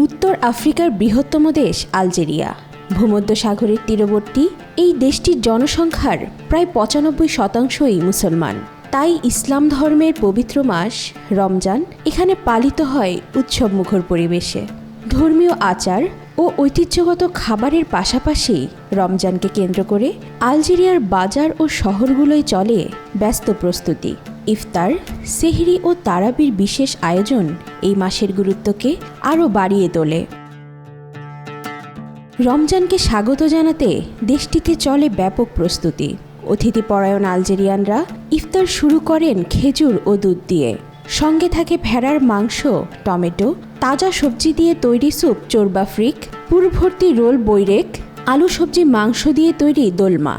উত্তর আফ্রিকার বৃহত্তম দেশ আলজেরিয়া। ভূমধ্যসাগরের তীরবর্তী এই দেশটির জনসংখ্যার প্রায় ৯৫%ই মুসলমান। তাই ইসলাম ধর্মের পবিত্র মাস রমজান এখানে পালিত হয় উৎসবমুখর পরিবেশে। ধর্মীয় আচার ও ঐতিহ্যগত খাবারের পাশাপাশি রমজানকে কেন্দ্র করে আলজেরিয়ার বাজার ও শহরগুলোয় চলে ব্যস্ত প্রস্তুতি। ইফতার, সেহরি ও তারাবির বিশেষ আয়োজন এই মাসের গুরুত্বকে আরও বাড়িয়ে তোলে। রমজানকে স্বাগত জানাতে দেশটিতে চলে ব্যাপক প্রস্তুতি। অতিথিপরায়ণ আলজেরিয়ানরা ইফতার শুরু করেন খেজুর ও দুধ দিয়ে। সঙ্গে থাকে ভেড়ার মাংস, টমেটো, তাজা সবজি দিয়ে তৈরি স্যুপ চোরবা ফ্রিক, পুরভর্তি রোল বৈরেক, আলু সবজি মাংস দিয়ে তৈরি দোলমা।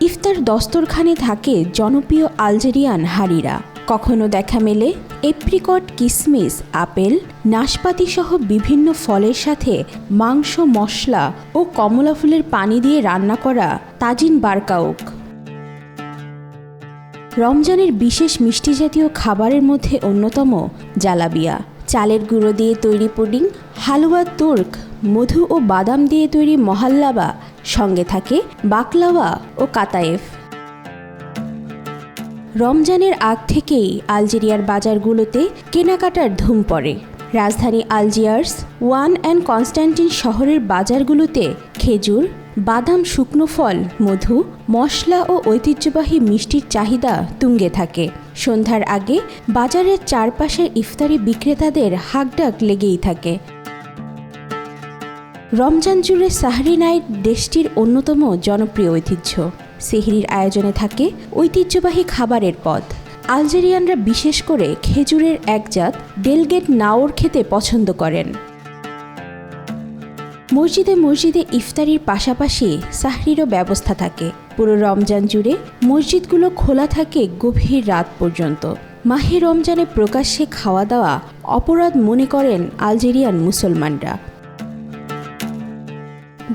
ইফতার দস্তরখানে থাকে জনপ্রিয় আলজেরিয়ান হাঁড়িরা। কখনো দেখা মেলে এপ্রিকট, কিসমিস, আপেল, নাশপাতি সহ বিভিন্ন ফলের সাথে মাংস, মশলা ও কমলা ফুলের পানি দিয়ে রান্না করা তাজিন বারকাউক। রমজানের বিশেষ মিষ্টি জাতীয় খাবারের মধ্যে অন্যতম জালাবিয়া, চালের গুঁড়ো দিয়ে তৈরি পুডিং, হালুয়া তুর্ক, মধু ও বাদাম দিয়ে তৈরি মহাল্লাবা, সঙ্গে থাকে বাকলাওয়া ও কাতায়েফ। রমজানের আগ থেকেই আলজেরিয়ার বাজারগুলোতে কেনাকাটার ধুম পড়ে। রাজধানী আলজিয়ার্স, ওয়ান অ্যান্ড কনস্ট্যান্টিন শহরের বাজারগুলোতে খেজুর, বাদাম, শুকনো ফল, মধু, মশলা ও ঐতিহ্যবাহী মিষ্টির চাহিদা তুঙ্গে থাকে। সন্ধ্যার আগে বাজারের চারপাশের ইফতারি বিক্রেতাদের হাঁকডাক লেগেই থাকে। রমজান জুড়ে সাহরি নাইট দেশটির অন্যতম জনপ্রিয় ঐতিহ্য। সেহরির আয়োজনে থাকে ঐতিহ্যবাহী খাবারের পদ। আলজেরিয়ানরা বিশেষ করে খেজুরের একজাত ডেলগেট নাওর খেতে পছন্দ করেন। মসজিদে মসজিদে ইফতারির পাশাপাশি সাহরিরও ব্যবস্থা থাকে। পুরো রমজান জুড়ে মসজিদগুলো খোলা থাকে গভীর রাত পর্যন্ত। মাহে রমজানে প্রকাশ্যে খাওয়া দাওয়া অপরাধ মনে করেন আলজেরিয়ান মুসলমানরা।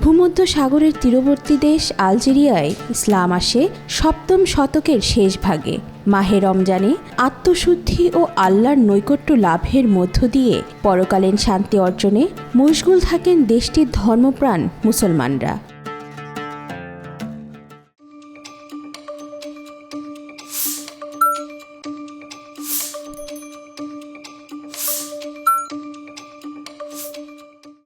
ভূমধ্যসাগরের তীরবর্তী দেশ আলজেরিয়ায় ইসলাম আসে ৭ম শতকের শেষ ভাগে। মাহে রমজানে আত্মশুদ্ধি ও আল্লাহর নৈকট্য লাভের মধ্য দিয়ে পরকালীন শান্তি অর্জনে মশগুল থাকেন দেশটির ধর্মপ্রাণ মুসলমানরা।